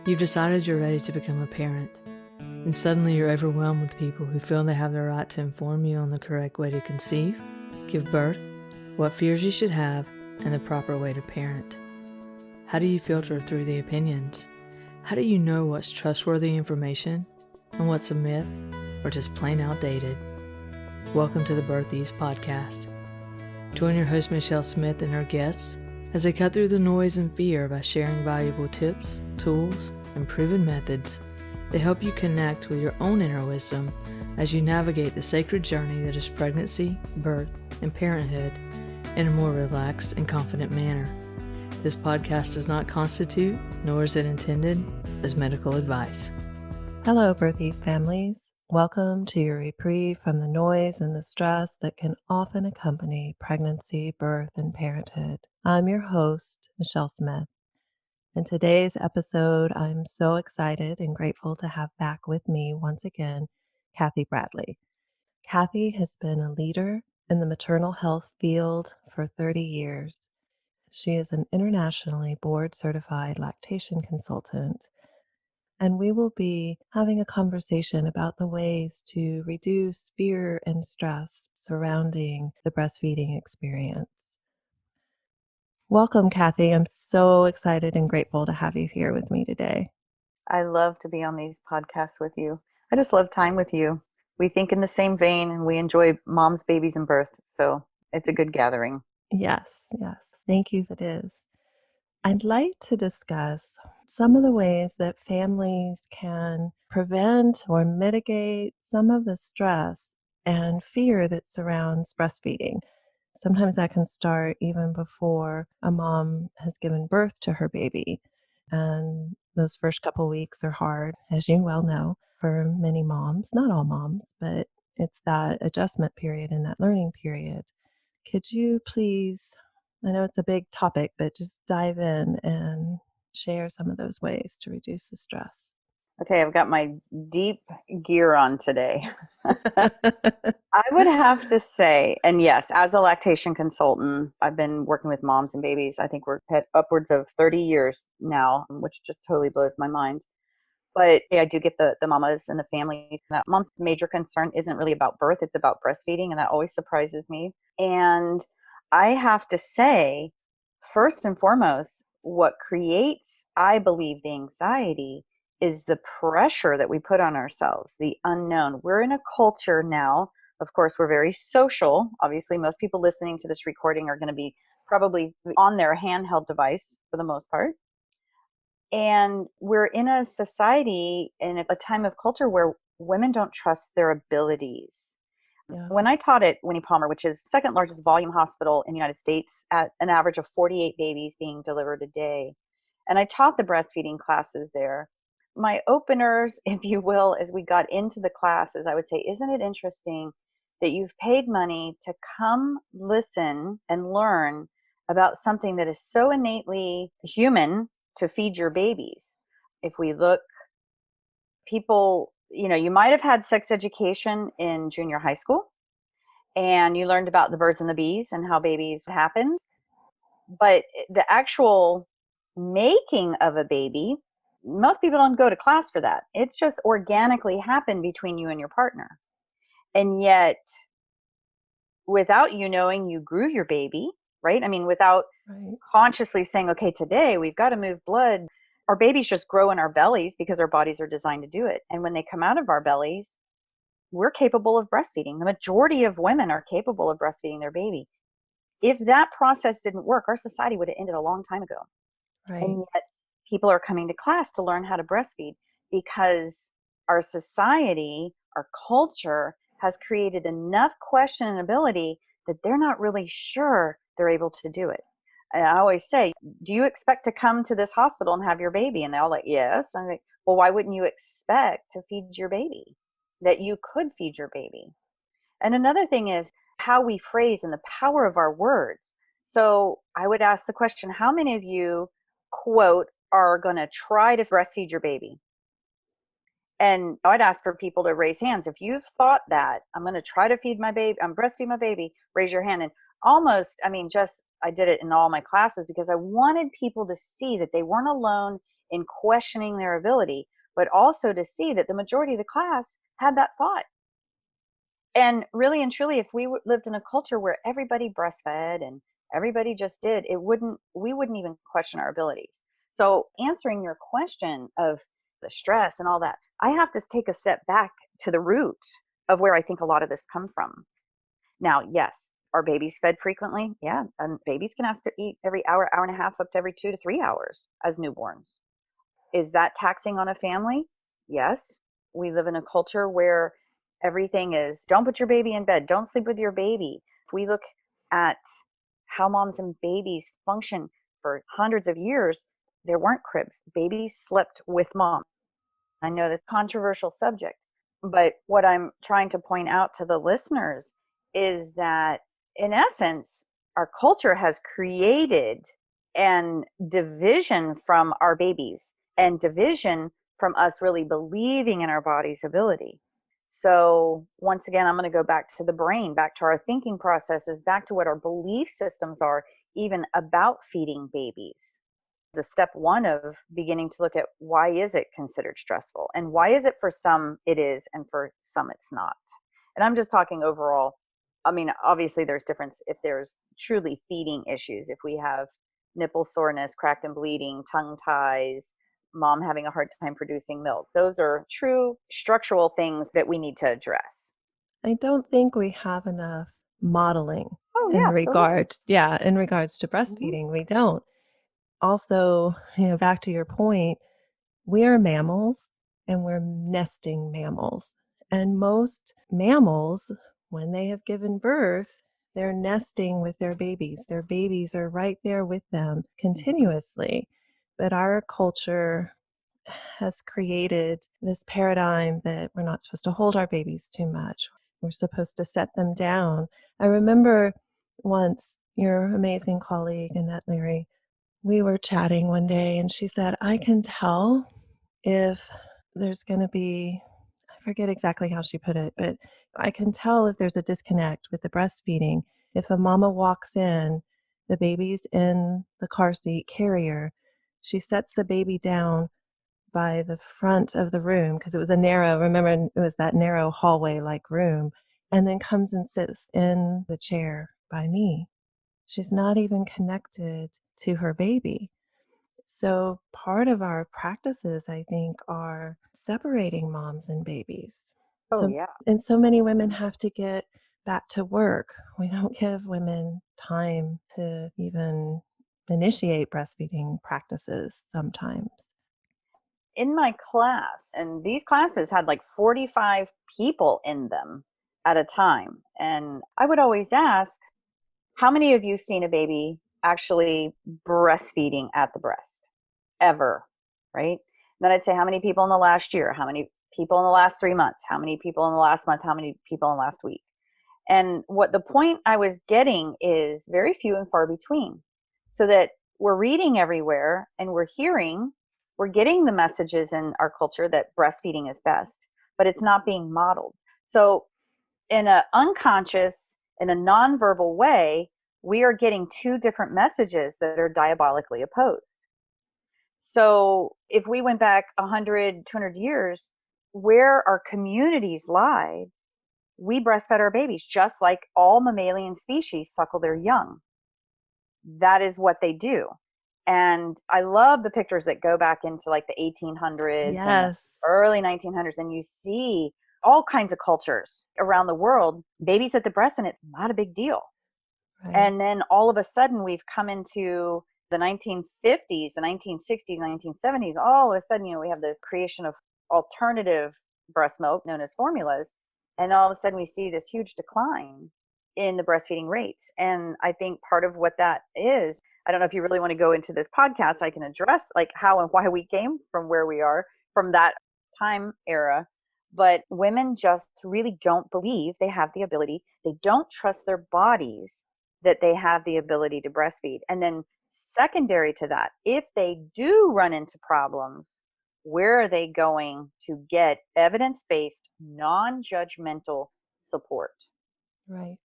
You've decided you're ready to become a parent, and suddenly you're overwhelmed with people who feel they have the right to inform you on the correct way to conceive, give birth, what fears you should have, and the proper way to parent. How do you filter through the opinions? How do you know what's trustworthy information and what's a myth or just plain outdated? Welcome to the Birth Ease podcast. Join your host Michelle Smith and her guests as they cut through the noise and fear by sharing valuable tips, tools, and proven methods that help you connect with your own inner wisdom as you navigate the sacred journey that is pregnancy, birth, and parenthood in a more relaxed and confident manner. This podcast does not constitute, nor is it intended, as medical advice. Hello, Birth Ease families. Welcome to your reprieve from the noise and the stress that can often accompany pregnancy, birth, and parenthood. I'm your host, Michelle Smith. In today's episode, I'm so excited and grateful to have back with me once again, Kathy Bradley. Kathy has been a leader in the maternal health field for 30 years. She is an internationally Board Certified Lactation Consultant, and we will be having a conversation about the ways to reduce fear and stress surrounding the breastfeeding experience. Welcome, Kathy. I'm so excited and grateful to have you here with me today. I love to be on these podcasts with you. I just love time with you. We think in the same vein and we enjoy moms, babies, and birth. So it's a good gathering. Yes. Thank you. It is. I'd like to discuss some of the ways that families can prevent or mitigate some of the stress and fear that surrounds breastfeeding. Sometimes that can start even before a mom has given birth to her baby. And those first couple weeks are hard, as you well know, for many moms, not all moms, but it's that adjustment period and that learning period. Could you please, I know it's a big topic, but just dive in and share some of those ways to reduce the stress. Okay, I've got my deep gear on today. I would have to say, and yes, as a lactation consultant, I've been working with moms and babies. I think we're at upwards of 30 years now, which just totally blows my mind. But I do get the mamas and the families. That mom's major concern isn't really about birth, it's about breastfeeding, and that always surprises me. And I have to say, first and foremost, what creates, I believe, the anxiety is the pressure that we put on ourselves, the unknown. We're in a culture now, of course, we're very social. Obviously, most people listening to this recording are going to be probably on their handheld device for the most part. And we're in a society, in a time of culture where women don't trust their abilities. Yes. When I taught at Winnie Palmer, which is the second largest volume hospital in the United States, at an average of 48 babies being delivered a day, and I taught the breastfeeding classes there, my openers, if you will, as we got into the classes, I would say, isn't it interesting that you've paid money to come listen and learn about something that is so innately human to feed your babies? If we look, people, you might have had sex education in junior high school and you learned about the birds and the bees and how babies happen. But the actual making of a baby, most people don't go to class for that. It's just organically happened between you and your partner. And yet, without you knowing, you grew your baby, right? I mean, without consciously saying, okay, today we've got to move blood. Our babies just grow in our bellies because our bodies are designed to do it. And when they come out of our bellies, we're capable of breastfeeding. The majority of women are capable of breastfeeding their baby. If that process didn't work, our society would have ended a long time ago. Right. And yet people are coming to class to learn how to breastfeed because our society, our culture has created enough questionability that they're not really sure they're able to do it. And I always say, do you expect to come to this hospital and have your baby? And they're all like, yes. I'm like, well, why wouldn't you expect to feed your baby? That you could feed your baby. And another thing is how we phrase and the power of our words. So I would ask the question, how many of you, quote, are going to try to breastfeed your baby? And I'd ask for people to raise hands. If you've thought that, I'm going to try to feed my baby, I'm breastfeed my baby, raise your hand. And I did it in all my classes because I wanted people to see that they weren't alone in questioning their ability, but also to see that the majority of the class had that thought. And really and truly, if we lived in a culture where everybody breastfed and everybody just did, we wouldn't even question our abilities. So answering your question of the stress and all that, I have to take a step back to the root of where I think a lot of this comes from. Now, yes, are babies fed frequently? Yeah, and babies can have to eat every hour, hour and a half, up to every 2 to 3 hours as newborns. Is that taxing on a family? Yes. We live in a culture where everything is don't put your baby in bed, don't sleep with your baby. If we look at how moms and babies function for hundreds of years, there weren't cribs. Babies slept with mom. I know that's a controversial subject, but what I'm trying to point out to the listeners is that in essence, our culture has created an division from our babies and division from us really believing in our body's ability. So once again, I'm going to go back to the brain, back to our thinking processes, back to what our belief systems are, even about feeding babies. The step one of beginning to look at why is it considered stressful and why is it for some it is and for some it's not. And I'm just talking overall. I mean, obviously there's difference if there's truly feeding issues, if we have nipple soreness, cracked and bleeding, tongue ties, mom having a hard time producing milk. Those are true structural things that we need to address. I don't think we have enough modeling Oh in yeah, absolutely. regards, yeah, in regards to Hmm. breastfeeding. We don't. Also, back to your point, we are mammals and we're nesting mammals. And most mammals, when they have given birth, they're nesting with their babies. Their babies are right there with them continuously. But our culture has created this paradigm that we're not supposed to hold our babies too much. We're supposed to set them down. I remember once your amazing colleague, Annette Leary, we were chatting one day and she said, I can tell if there's going to be, I forget exactly how she put it, but I can tell if there's a disconnect with the breastfeeding. If a mama walks in, the baby's in the car seat carrier, she sets the baby down by the front of the room because it was a narrow, remember, it was that narrow hallway like room, and then comes and sits in the chair by me. She's not even connected to her baby. So, part of our practices, I think, are separating moms and babies. Oh So, yeah. and so many women have to get back to work. We don't give women time to even initiate breastfeeding practices sometimes. In my class, and these classes had like 45 people in them at a time. And I would always ask, how many of you seen a baby actually breastfeeding at the breast ever? Right? Then I'd say, how many people in the last year? How many people in the last 3 months? How many people in the last month? How many people in the last week? And what the point I was getting is very few and far between. So that we're reading everywhere and we're getting the messages in our culture that breastfeeding is best, but it's not being modeled. So in an unconscious, in a nonverbal way, we are getting two different messages that are diabolically opposed. So if we went back 100, 200 years, where our communities lie, we breastfed our babies just like all mammalian species suckle their young. That is what they do. And I love the pictures that go back into like the 1800s and the Yes. early 1900s, and you see all kinds of cultures around the world, babies at the breast, and it's not a big deal. Right. And then all of a sudden, we've come into the 1950s, the 1960s, 1970s. All of a sudden, we have this creation of alternative breast milk known as formulas. And all of a sudden, we see this huge decline in the breastfeeding rates. And I think part of what that is, I don't know if you really want to go into this podcast, I can address like how and why we came from where we are from that time era. But women just really don't believe they have the ability. They don't trust their bodies that they have the ability to breastfeed. And then secondary to that, if they do run into problems, where are they going to get evidence-based, non-judgmental support? Right.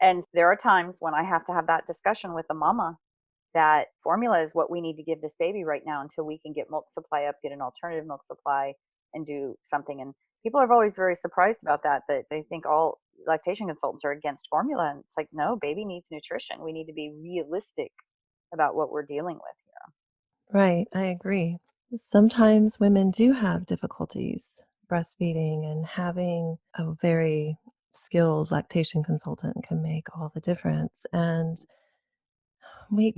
And there are times when I have to have that discussion with the mama that formula is what we need to give this baby right now until we can get milk supply up, get an alternative milk supply, and do something. And people are always very surprised about that they think all lactation consultants are against formula. And it's like, no, baby needs nutrition. We need to be realistic about what we're dealing with Right, I agree. Sometimes women do have difficulties breastfeeding, and having a very skilled lactation consultant can make all the difference. And we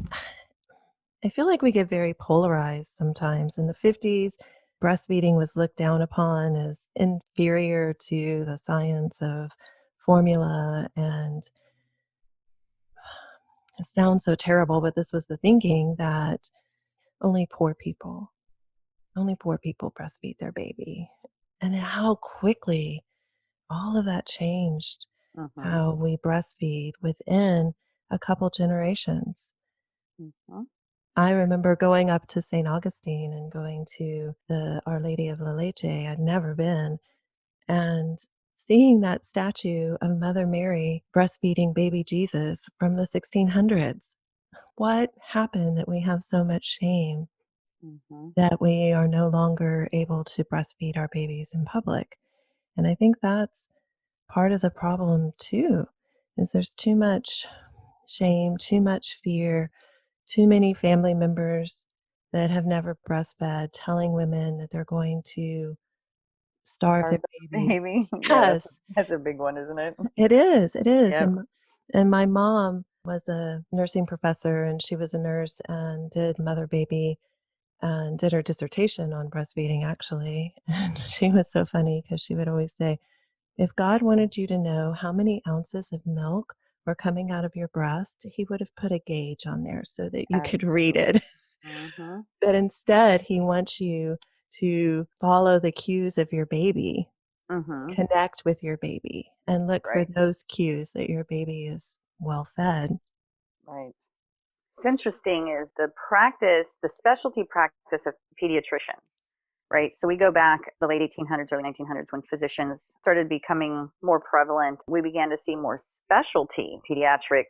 I feel like we get very polarized sometimes. In the 50s, breastfeeding was looked down upon as inferior to the science of formula. And it sounds so terrible, but this was the thinking that only poor people, only poor people breastfeed their baby. And how quickly all of that changed here. Hmm. how we breastfeed within a couple generations. Hmm. I remember going up to St. Augustine and going to the Our Lady of La Leche. I'd never been, and seeing that statue of Mother Mary breastfeeding baby Jesus from the 1600s. What happened that we have so much shame Hmm. that we are no longer able to breastfeed our babies in public? And I think that's part of the problem too, is there's too much shame, too much fear, too many family members that have never breastfed telling women that they're going to starve their Starve the baby. baby. Yeah, Yes, that's a big one, isn't it? it is, it is. Yep. And my mom was a nursing professor, and she was a nurse and did mother baby and did her dissertation on breastfeeding, actually. And she was so funny because she would always say, if God wanted you to know how many ounces of milk were coming out of your breast, he would have put a gauge on there so that you could read Absolutely. it. Hmm. But instead, he wants you to follow the cues of your baby, Hmm. connect with your baby, and look for Right. those cues that your baby is well fed. Right. What's interesting is the specialty practice of pediatricians, right? So we go back the late 1800s, early 1900s when physicians started becoming more prevalent. We began to see more specialty pediatrics,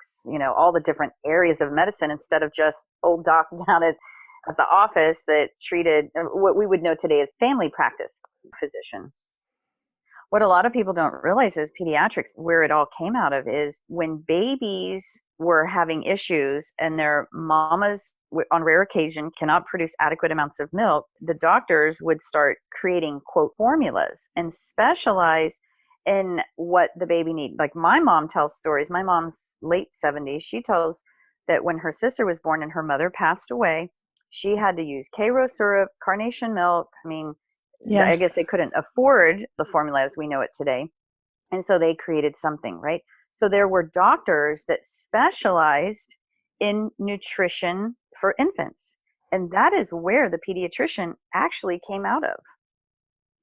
all the different areas of medicine instead of just old doc down at the office that treated what we would know today as family practice physician. What a lot of people don't realize is pediatrics, where it all came out of is when babies were having issues and their mamas, on rare occasion, cannot produce adequate amounts of milk, the doctors would start creating, quote, formulas and specialize in what the baby needs. Like my mom tells stories, my mom's late 70s, she tells that when her sister was born and her mother passed away, she had to use Karo syrup, carnation milk. I mean, I Yes. guess they couldn't afford the formula as we know it today. And so they created something, right? So there were doctors that specialized in nutrition for infants. And that is where the pediatrician actually came out of.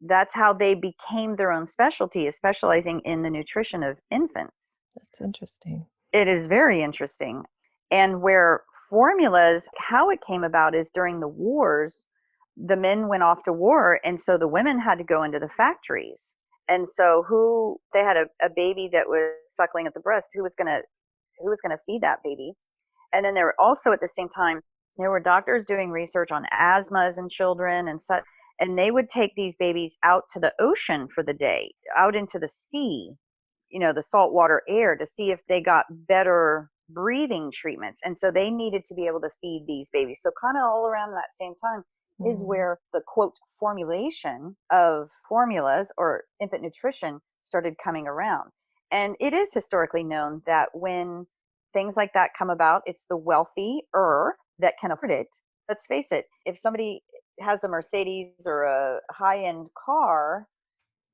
That's how they became their own specialty, is specializing in the nutrition of infants. That's interesting. It is very interesting. And where formulas, how it came about is during the wars, the men went off to war. And so the women had to go into the factories. And so they had a baby that was suckling at the breast, who was going to feed that baby. And then there were also at the same time, there were doctors doing research on asthmas in children and such. And they would take these babies out to the ocean for the day, out into the sea, the saltwater air, to see if they got better breathing treatments. And so they needed to be able to feed these babies. So kind of all around that same time is Mm. where the quote formulation of formulas or infant nutrition started coming around. And it is historically known that when things like that come about, it's the wealthier that can afford it. Let's face it, if somebody has a Mercedes or a high end car,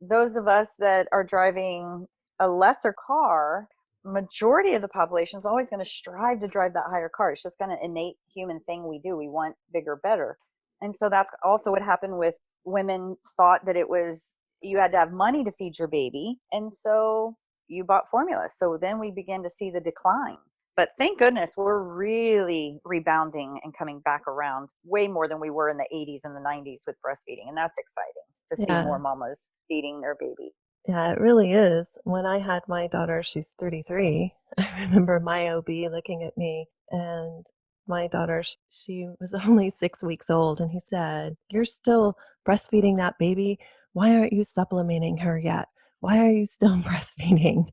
those of us that are driving a lesser car, majority of the population is always going to strive to drive that higher car. It's just kind of innate human thing we do. We want bigger, better. And so that's also what happened with women thought that it was you had to have money to feed your baby. And so you bought formula. So then we began to see the decline. But thank goodness we're really rebounding and coming back around way more than we were in the 80s and the 90s with breastfeeding. And that's exciting to see Yeah. more mamas feeding their baby. Yeah, it really is. When I had my daughter, she's 33, I remember my OB looking at me, and My daughter, she was only 6 weeks old, and he said, "You're still breastfeeding that baby. Why aren't you supplementing her yet? Why are you still breastfeeding?"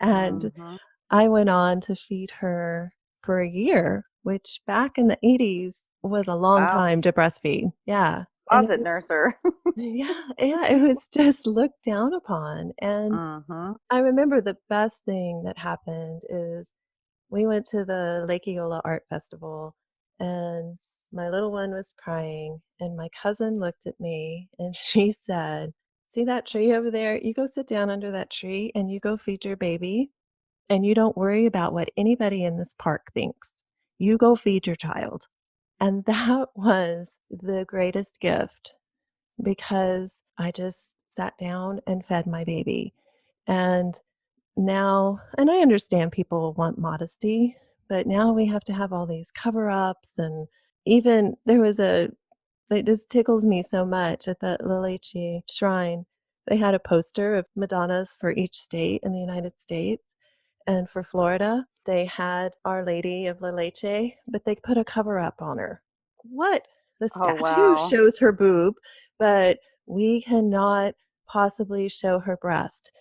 And Mhm. I went on to feed her for a year, which back in the 80s was a long Wow. time to breastfeed. Yeah. And it Closet was, nurser. yeah, it was just looked down upon. And Mhm. I remember the best thing that happened is we went to the Lake Eola Art Festival, and my little one was crying, and my cousin looked at me and she said, "See that tree over there? You go sit down under that tree and you go feed your baby, and you don't worry about what anybody in this park thinks. You go feed your child." And that was the greatest gift because I just sat down and fed my baby. And now, and I understand people want modesty, but now we have to have all these cover ups. And even there was it just tickles me so much at the La Leche shrine. They had a poster of Madonnas for each state in the United States. And for Florida, they had Our Lady of La Leche, but they put a cover up on her. What? The Oh, statue wow. shows her boob, but we cannot possibly show her breast.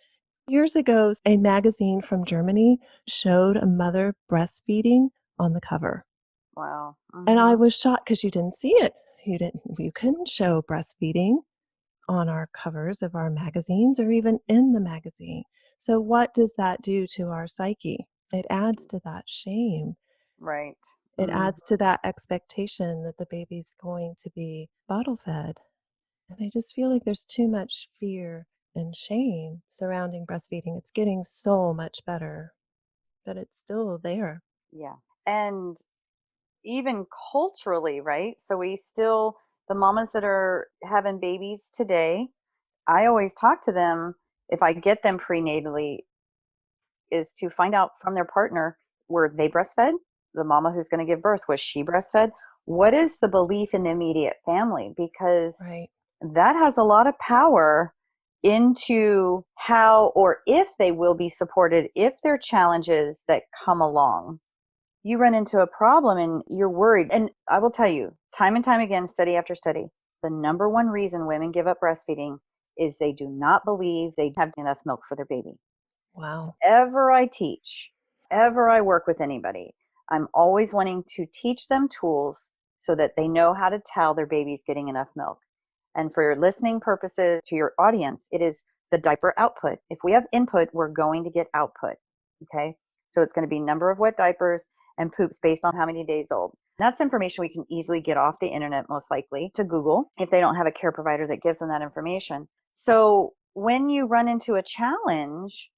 Years ago, a magazine from Germany showed a mother breastfeeding on the cover. Wow. And I Mhm. was shocked because you didn't see it. You couldn't show breastfeeding on our covers of our magazines or even in the magazine. So what does that do to our psyche? It adds to that shame. Right. It Mhm. adds to that expectation that the baby's going to be bottle fed. And I just feel like there's too much fear and shame surrounding breastfeeding. It's getting so much better, but it's still there. Yeah. And even culturally, right? So we still, the mamas that are having babies today, I always talk to them if I get them prenatally is to find out from their partner, were they breastfed? The mama who's going to give birth, was she breastfed? What is the belief in the immediate family? Because Right. that has a lot of power into how or if they will be supported if there are challenges that come along. You run into a problem and you're worried. And I will tell you, time and time again, study after study, the number one reason women give up breastfeeding is they do not believe they have enough milk for their baby. So Wow. ever I teach, ever I work with anybody, I'm always wanting to teach them tools so that they know how to tell their baby's getting enough milk. And for your listening purposes to your audience, it is the diaper output. If we have input, we're going to get output. Okay. So it's going to be number of wet diapers and poops based on how many days old. That's information we can easily get off the internet, most likely to Google if they don't have a care provider that gives them that information. So when you run into a challenge,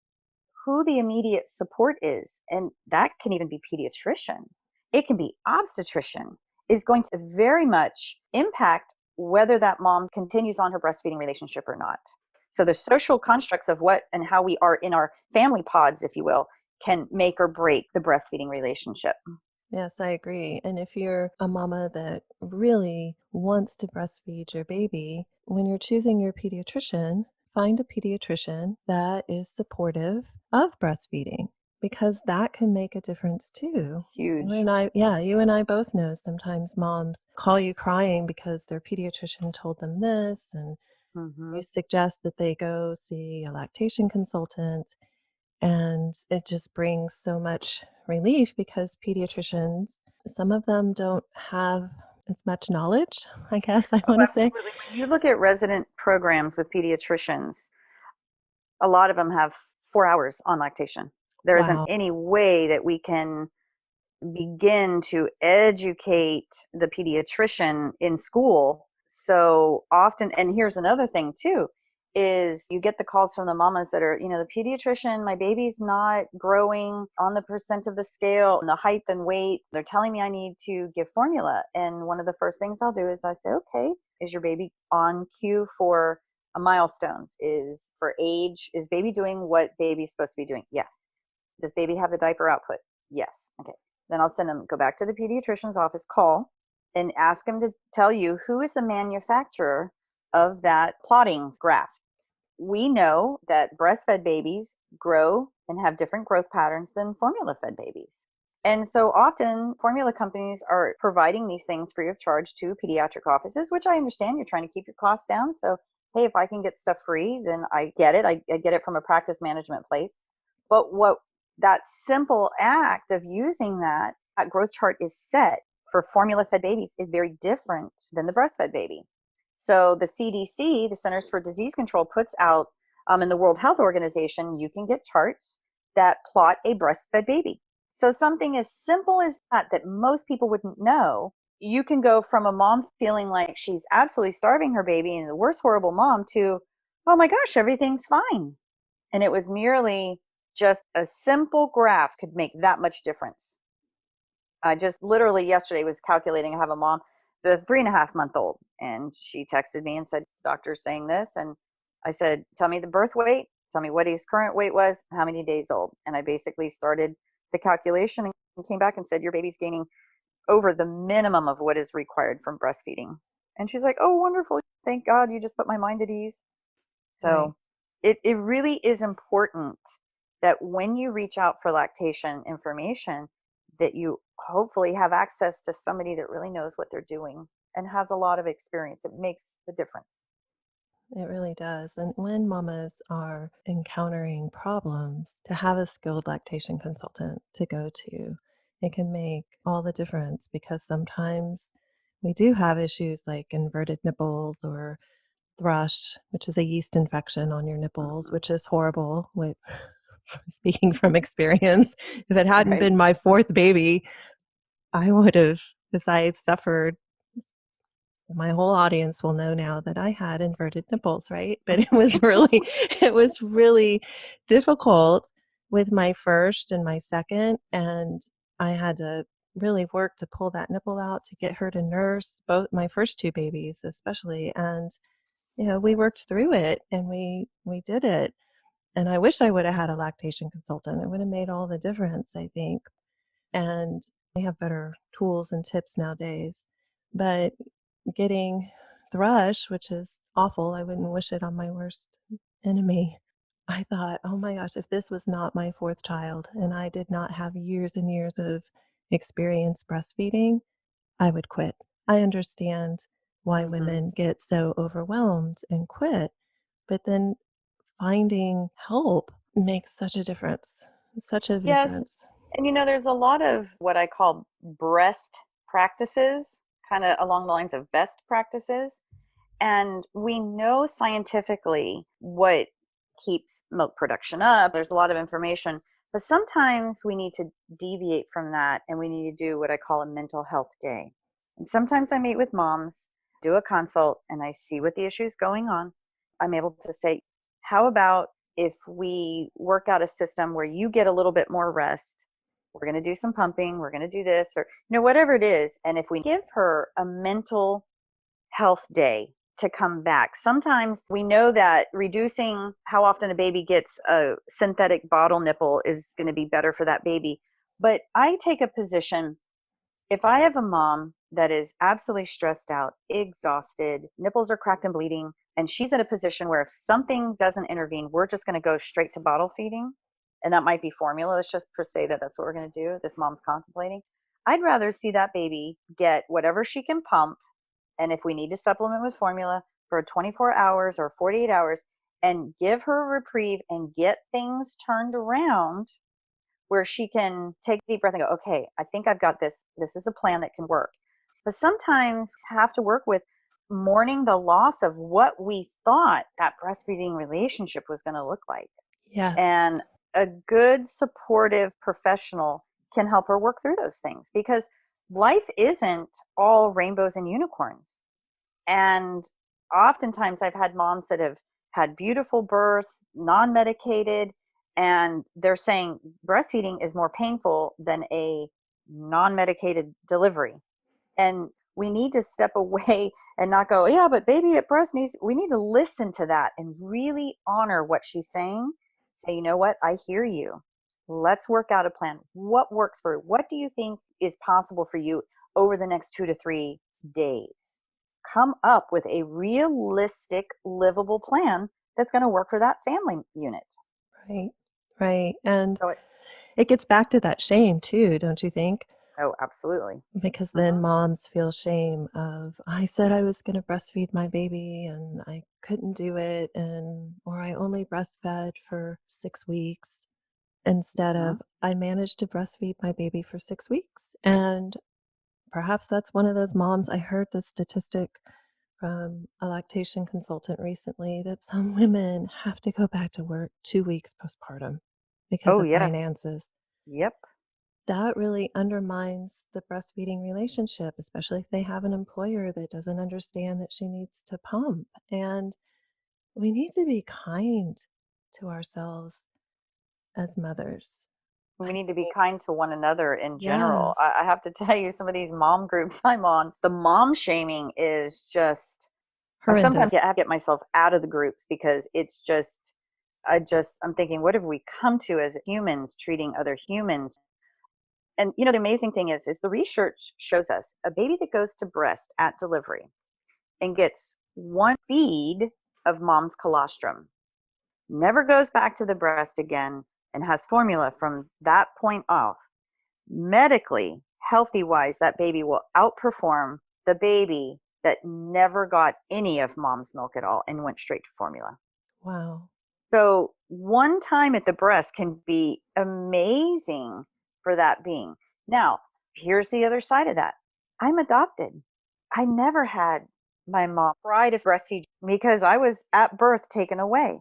who the immediate support is, and that can even be pediatrician, it can be obstetrician, is going to very much impact whether that mom continues on her breastfeeding relationship or not. So the social constructs of what and how we are in our family pods, if you will, can make or break the breastfeeding relationship. Yes, I agree. And if you're a mama that really wants to breastfeed your baby, when you're choosing your pediatrician, find a pediatrician that is supportive of breastfeeding because that can make a difference too. Huge. You and I both know sometimes moms call you crying because their pediatrician told them this, and Mm-hmm. you suggest that they go see a lactation consultant. And it just brings so much relief because pediatricians, some of them don't have as much knowledge, I guess I Oh, want to say. absolutely. When you look at resident programs with pediatricians, a lot of them have 4 hours on lactation. There isn't Wow. any way that we can begin to educate the pediatrician in school so often. And here's another thing too, is you get the calls from the mamas that are, the pediatrician, my baby's not growing on the percent of the scale and the height and weight. They're telling me I need to give formula. And one of the first things I'll do is I say, okay, is your baby on cue for a milestones? Is for age, is baby doing what baby's supposed to be doing? Yes. Does baby have the diaper output? Yes. Okay. Then I'll send them, go back to the pediatrician's office, call, and ask them to tell you who is the manufacturer of that plotting graph. We know that breastfed babies grow and have different growth patterns than formula fed babies. And so often formula companies are providing these things free of charge to pediatric offices, which I understand. You're trying to keep your costs down. So, hey, if I can get stuff free, then I get it. I get it from a practice management place. But what that simple act of using that growth chart is set for formula fed babies is very different than the breastfed baby. So the CDC, the Centers for Disease Control, puts out in the World Health Organization, you can get charts that plot a breastfed baby. So something as simple as that most people wouldn't know, you can go from a mom feeling like she's absolutely starving her baby and the worst horrible mom to, oh my gosh, everything's fine. And it was merely just a simple graph could make that much difference. I just literally yesterday was calculating. I have a mom, the 3.5-month-old, and she texted me and said, doctor's saying this. And I said, tell me the birth weight, tell me what his current weight was, how many days old. And I basically started the calculation and came back and said, your baby's gaining over the minimum of what is required from breastfeeding. And she's like, oh, wonderful. Thank God you just put my mind at ease. So it really is important that when you reach out for lactation information, that you hopefully have access to somebody that really knows what they're doing and has a lot of experience. It makes the difference. It really does. And when mamas are encountering problems, to have a skilled lactation consultant to go to, it can make all the difference, because sometimes we do have issues like inverted nipples or thrush, which is a yeast infection on your nipples, which is horrible. Speaking from experience, if it hadn't been my fourth baby, I would have, as I suffered, my whole audience will know now that I had inverted nipples, right? But it was really difficult with my first and my second. And I had to really work to pull that nipple out to get her to nurse both my first two babies, especially. And, we worked through it and we did it. And I wish I would have had a lactation consultant. It would have made all the difference, I think. And they have better tools and tips nowadays. But getting thrush, which is awful, I wouldn't wish it on my worst enemy. I thought, oh my gosh, if this was not my fourth child and I did not have years and years of experience breastfeeding, I would quit. I understand why women get so overwhelmed and quit, but then finding help makes such a difference. Such a Yes. difference. And there's a lot of what I call breast practices, kind of along the lines of best practices. And we know scientifically what keeps milk production up. There's a lot of information, but sometimes we need to deviate from that and we need to do what I call a mental health day. And sometimes I meet with moms, do a consult, and I see what the issue is going on. I'm able to say, how about if we work out a system where you get a little bit more rest? We're going to do some pumping, we're going to do this, or whatever it is. And if we give her a mental health day to come back. Sometimes we know that reducing how often a baby gets a synthetic bottle nipple is going to be better for that baby. But I take a position, if I have a mom that is absolutely stressed out, exhausted, nipples are cracked and bleeding, and she's in a position where if something doesn't intervene, we're just going to go straight to bottle feeding, and that might be formula. Let's just say that that's what we're going to do. This mom's contemplating. I'd rather see that baby get whatever she can pump, and if we need to supplement with formula for 24 hours or 48 hours, and give her a reprieve and get things turned around where she can take a deep breath and go, okay, I think I've got this. This is a plan that can work. But sometimes we have to work with mourning the loss of what we thought that breastfeeding relationship was going to look like. Yes. And a good supportive professional can help her work through those things, because life isn't all rainbows and unicorns. And oftentimes I've had moms that have had beautiful births, non-medicated, and they're saying breastfeeding is more painful than a non-medicated delivery. And we need to step away and not go, yeah, but baby at breast needs, we need to listen to that and really honor what she's saying. Say, you know what, I hear you. Let's work out a plan. What works for you? What do you think is possible for you over the next 2 to 3 days? Come up with a realistic, livable plan that's going to work for that family unit. Right. And So It gets back to that shame too, don't you think? Oh, absolutely. Because then Hmm. moms feel shame of, I said I was going to breastfeed my baby and I couldn't do it, and or I only breastfed for 6 weeks instead Hmm. of I managed to breastfeed my baby for 6 weeks. And perhaps that's one of those moms. I heard the statistic from a lactation consultant recently that some women have to go back to work 2 weeks postpartum because Oh, of yes. finances. Yep. That really undermines the breastfeeding relationship, especially if they have an employer that doesn't understand that she needs to pump. And we need to be kind to ourselves as mothers. We I need to be think, kind to one another in general. yes, I have to tell you, some of these mom groups I'm on, the mom shaming is just, I horrendous. sometimes have to get myself out of the groups because it's just, I'm thinking, what have we come to as humans treating other humans? And the amazing thing is the research shows us a baby that goes to breast at delivery and gets one feed of mom's colostrum, never goes back to the breast again, and has formula from that point off. Medically, healthy wise, that baby will outperform the baby that never got any of mom's milk at all and went straight to formula. Wow. So, one time at the breast can be amazing for that being. Now, here's the other side of that. I'm adopted. I never had my mom try to breastfeed because I was at birth taken away.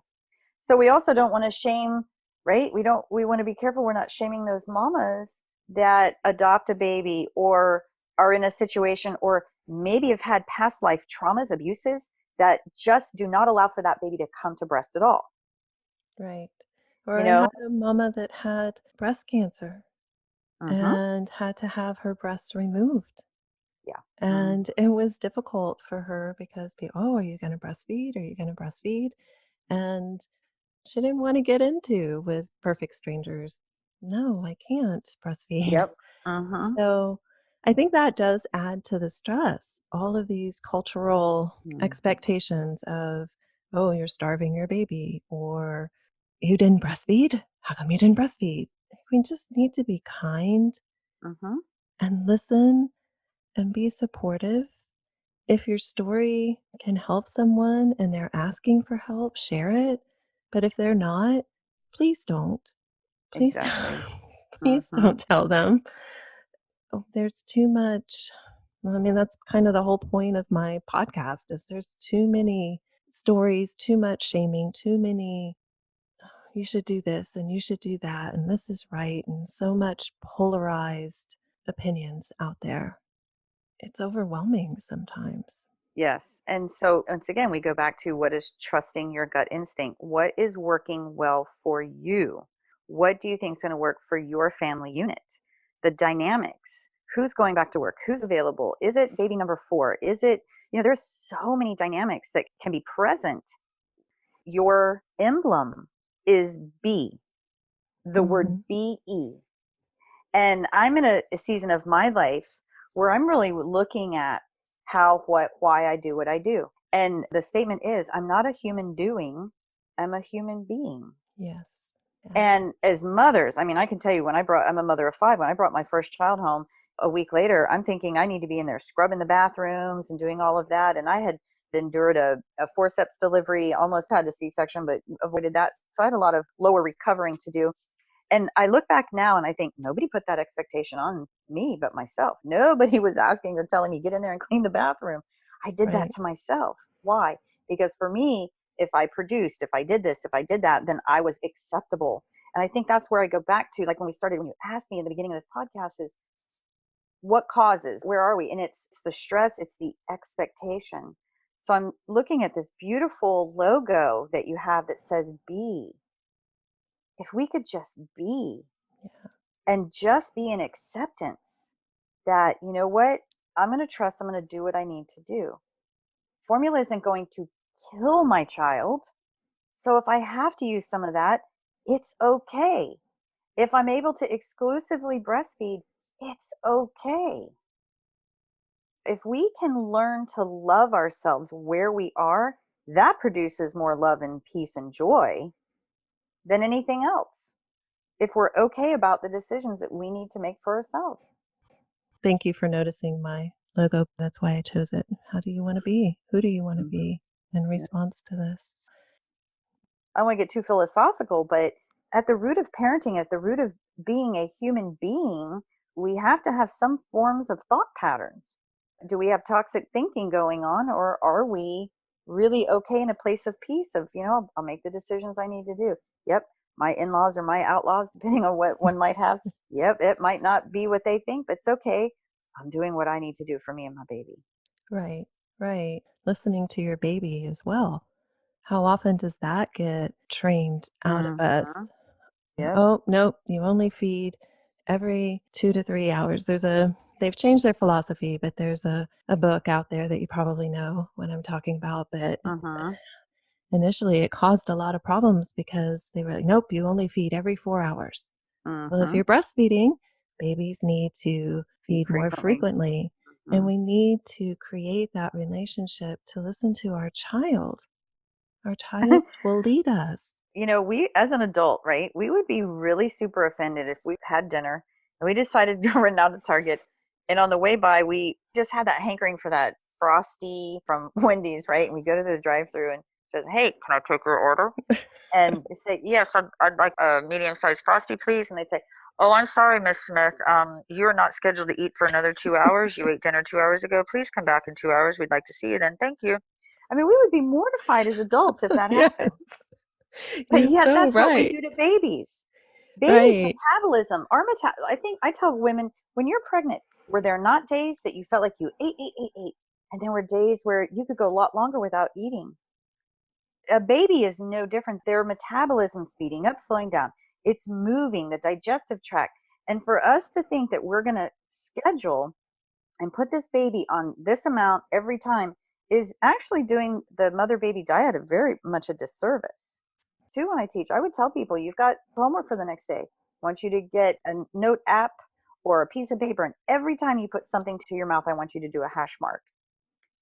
So we also don't want to shame, right? We want to be careful we're not shaming those mamas that adopt a baby or are in a situation or maybe have had past life traumas, abuses that just do not allow for that baby to come to breast at all. Right. Or You I had know? a mama that had breast cancer Mhm. and had to have her breasts removed. Yeah. Mhm. And it was difficult for her because oh, are you going to breastfeed? Are you going to breastfeed? And she didn't want to get into with perfect strangers. No, I can't breastfeed. Yep. Mhm. So I think that does add to the stress. All of these cultural Mhm. expectations of, oh, you're starving your baby, or you didn't breastfeed? How come you didn't breastfeed? We just need to be kind Mhm. and listen and be supportive. If your story can help someone and they're asking for help, share it. But if they're not, please don't. Please don't. Exactly. Please Mhm. don't tell them. Oh, there's too much. Well, I mean, that's kind of the whole point of my podcast is there's too many stories, too much shaming, too many you should do this and you should do that and this is right and so much polarized opinions out there. It's overwhelming sometimes. Yes. And so once again, we go back to what is trusting your gut instinct. What is working well for you? What do you think is going to work for your family unit? The dynamics. Who's going back to work? Who's available? Is it baby number four? Is it, there's so many dynamics that can be present. Your emblem is B, the word Mhm. BE. And I'm in a season of my life where I'm really looking at how, what, why I do what I do. And the statement is, I'm not a human doing, I'm a human being. Yes. Yeah. And as mothers, I mean, I can tell you I'm a mother of five. When I brought my first child home a week later, I'm thinking I need to be in there scrubbing the bathrooms and doing all of that. And I had endured a forceps delivery, almost had a C-section, but avoided that. So I had a lot of lower recovering to do. And I look back now and I think nobody put that expectation on me but myself. Nobody was asking or telling me, get in there and clean the bathroom. I did that Right. to myself. Why? Because for me, if I produced, if I did this, if I did that, then I was acceptable. And I think that's where I go back to, like when you asked me in the beginning of this podcast, is what causes, where are we? And it's the stress, it's the expectation. So I'm looking at this beautiful logo that you have that says be. If we could just be, Yeah. and just be in acceptance that, you know what, I'm going to trust, I'm going to do what I need to do. Formula isn't going to kill my child. So if I have to use some of that, it's okay. If I'm able to exclusively breastfeed, it's okay. If we can learn to love ourselves where we are, that produces more love and peace and joy than anything else. if we're okay about the decisions that we need to make for ourselves. Thank you for noticing my logo. That's why I chose it. How do you want to be? Who do you want to be in response to this? I don't want to get too philosophical, but at the root of parenting, at the root of being a human being, we have to have some forms of thought patterns. Do we have toxic thinking going on, or are we really okay in a place of peace of, I'll make the decisions I need to do? Yep, my in-laws are my outlaws, depending on what one might have. Yep, it might not be what they think, but it's okay. I'm doing what I need to do for me and my baby. Right, right. Listening to your baby as well. How often does that get trained out of us? Mm-hmm. Yep. Oh, nope, you only feed every 2 to 3 hours. They've changed their philosophy, but there's a book out there that you probably know what I'm talking about, but Mm-hmm. initially it caused a lot of problems because they were like, "Nope, you only feed every 4 hours." Well, if Mm-hmm. you're breastfeeding, babies need to feed more Frequently. frequently, and Mm-hmm. we need to create that relationship to listen to our child. Our child will lead us. We as an adult, right? We would be really super offended if we had dinner and we decided to run down to Target, and on the way by, we just had that hankering for that Frosty from Wendy's, right? And we go to the drive-through and says, "Hey, can I take your order?" And they say, "Yes, I'd like a medium-sized Frosty, please." And they'd say, "Oh, I'm sorry, Miss Smith. You're not scheduled to eat for another 2 hours. You ate dinner 2 hours ago. Please come back in 2 hours. We'd like to see you then. Thank you." I mean, we would be mortified as adults if that Yes, happened. But you're yet so that's what we right. do to babies. Babies' Right. metabolism, I think I tell women, when you're pregnant, were there not days that you felt like you ate, and there were days where you could go a lot longer without eating? A baby is no different. Their metabolism speeding up, slowing down. It's moving the digestive tract. And for us to think that we're going to schedule and put this baby on this amount every time is actually doing the mother baby diet a very much a disservice. Too, when I teach, I would tell people, you've got homework for the next day. I want you to get a note app or a piece of paper, and every time you put something to your mouth, I want you to do a hash mark.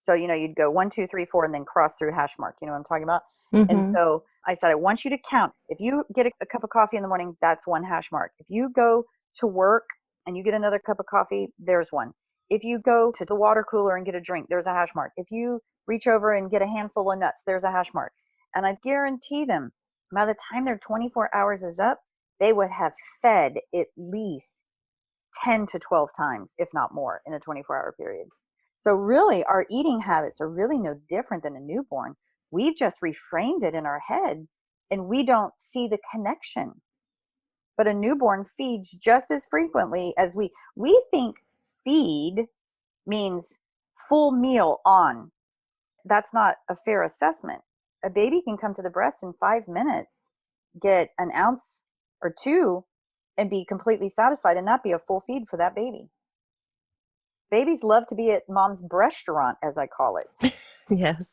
So, you'd go 1, 2, 3, 4, and then cross through hash mark. You know what I'm talking about? And Mhm. so I said, I want you to count. If you get a cup of coffee in the morning, that's one hash mark. If you go to work and you get another cup of coffee, there's one. If you go to the water cooler and get a drink, there's a hash mark. If you reach over and get a handful of nuts, there's a hash mark. And I guarantee them, by the time their 24 hours is up, they would have fed at least 10 to 12 times, if not more, in a 24-hour period. So, really, our eating habits are really no different than a newborn. We've just reframed it in our head and we don't see the connection. But a newborn feeds just as frequently as we think feed means full meal on. That's not a fair assessment. A baby can come to the breast in 5 minutes, get an ounce or two, and be completely satisfied, and that be a full feed for that baby. Babies love to be at mom's restaurant, as I call it, Yes.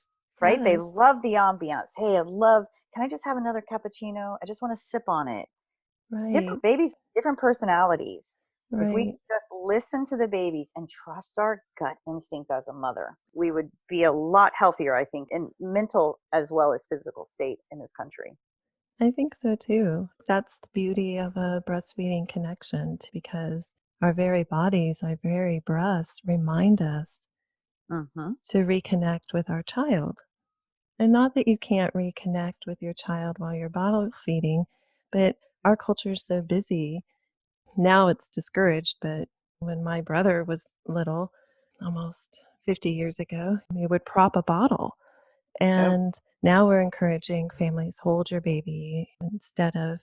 right? They Yes. love the ambiance. Hey, can I just have another cappuccino? I just want to sip on it. Right. Different babies, different personalities. If we Right. could just listen to the babies and trust our gut instinct as a mother, we would be a lot healthier, I think, in mental as well as physical state in this country. I think so too. That's the beauty of a breastfeeding connection because our very bodies, our very breasts remind us Mm-hmm. to reconnect with our child. And not that you can't reconnect with your child while you're bottle feeding, but our culture is so busy. Now it's discouraged, but when my brother was little, almost 50 years ago, we would prop a bottle. Yep. And now we're encouraging families hold your baby instead of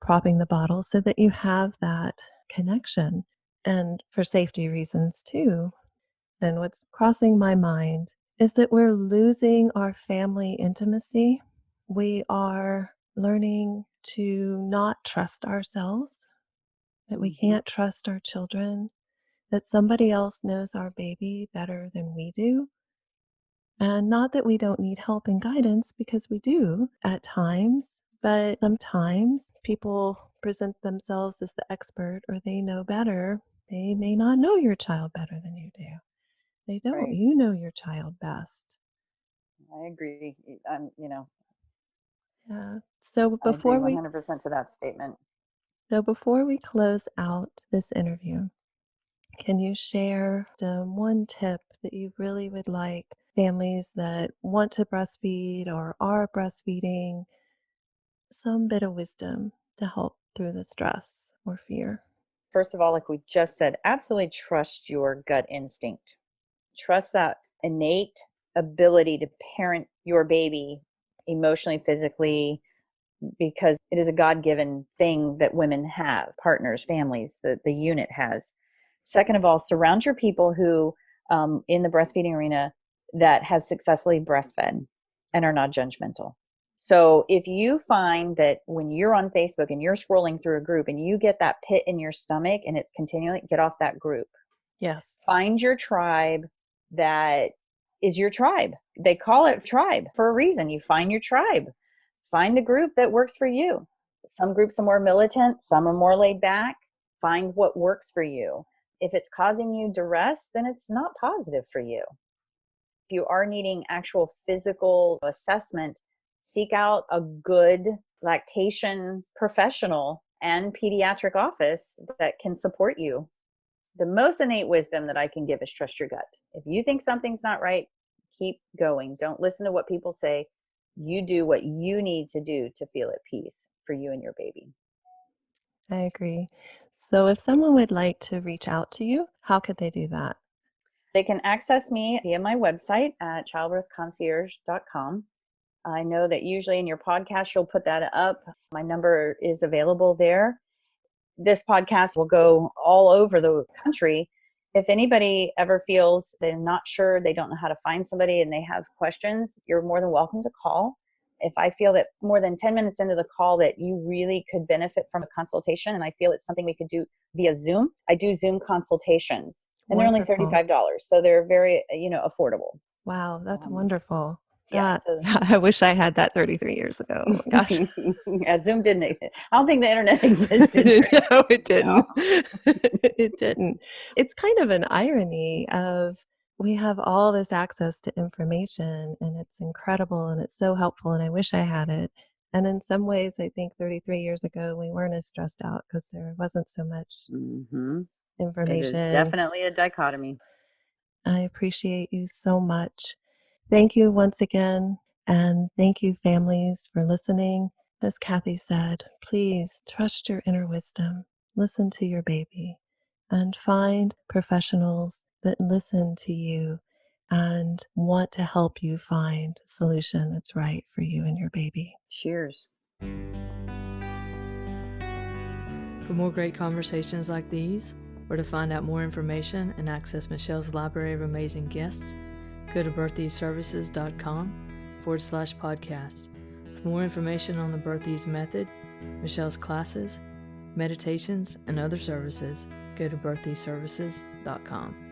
propping the bottle so that you have that connection and for safety reasons too. And what's crossing my mind is that we're losing our family intimacy. We are learning to not trust ourselves, that we Mm-hmm. can't trust our children, that somebody else knows our baby better than we do. And not that we don't need help and guidance, because we do at times, but sometimes people present themselves as the expert or they know better. They may not know your child better than you do. They don't. Right. You know your child best. I agree. Yeah. So I agree before we 100% to that statement. So before we close out this interview, can you share one tip that you really would like families that want to breastfeed or are breastfeeding, some bit of wisdom to help through the stress or fear? First of all, like we just said, absolutely trust your gut instinct. Trust that innate ability to parent your baby emotionally, physically, because it is a God-given thing that women have, partners, families, the unit has. Second of all, surround your people who, in the breastfeeding arena, that have successfully breastfed and are not judgmental. So if you find that when you're on Facebook and you're scrolling through a group and you get that pit in your stomach and it's continually, get off that group. Yes. Find your tribe that is your tribe. They call it tribe for a reason. You find your tribe. Find a group that works for you. Some groups are more militant, some are more laid back. Find what works for you. If it's causing you duress, then it's not positive for you. If you are needing actual physical assessment, seek out a good lactation professional and pediatric office that can support you. The most innate wisdom that I can give is trust your gut. If you think something's not right, keep going. Don't listen to what people say. You do what you need to do to feel at peace for you and your baby. I agree. So if someone would like to reach out to you, how could they do that? They can access me via my website at childbirthconcierge.com. I know that usually in your podcast, you'll put that up. My number is available there. This podcast will go all over the country. If anybody ever feels they're not sure, they don't know how to find somebody and they have questions, you're more than welcome to call. If I feel that more than 10 minutes into the call that you really could benefit from a consultation and I feel it's something we could do via Zoom, I do Zoom consultations and Wonderful. they're only $35. So they're very, affordable. Wow, that's wonderful. Yeah. That, I wish I had that 33 years ago. Oh my gosh. Yeah, Zoom didn't exist. I don't think the internet existed. No, it didn't. No. It didn't. It's kind of an irony of we have all this access to information and it's incredible and it's so helpful and I wish I had it. And in some ways, I think 33 years ago, we weren't as stressed out because there wasn't so much information. It is definitely a dichotomy. I appreciate you so much. Thank you once again. And thank you, families, for listening. As Kathy said, please trust your inner wisdom, listen to your baby, and find professionals that listen to you and want to help you find a solution that's right for you and your baby. Cheers. For more great conversations like these, or to find out more information and access Michelle's library of amazing guests, go to birtheaseservices.com/podcast. For more information on the Birth Ease method, Michelle's classes, meditations, and other services, go to birtheaseservices.com.